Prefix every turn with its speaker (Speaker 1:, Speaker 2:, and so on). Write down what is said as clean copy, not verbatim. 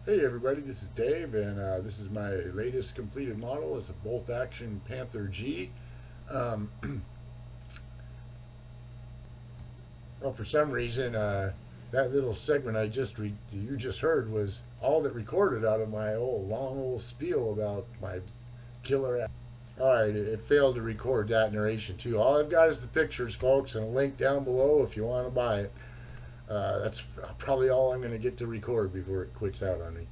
Speaker 1: Hey everybody, this is Dave, and this is my latest completed model. It's a bolt-action Panther G. Um, well, for some reason, that little segment you just heard was all that recorded out of my long old spiel about my killer. All right, it failed to record that narration too. All I've got is the pictures, folks, and a link down below if you want to buy it. That's probably all I'm going to get to record before it quits out on me.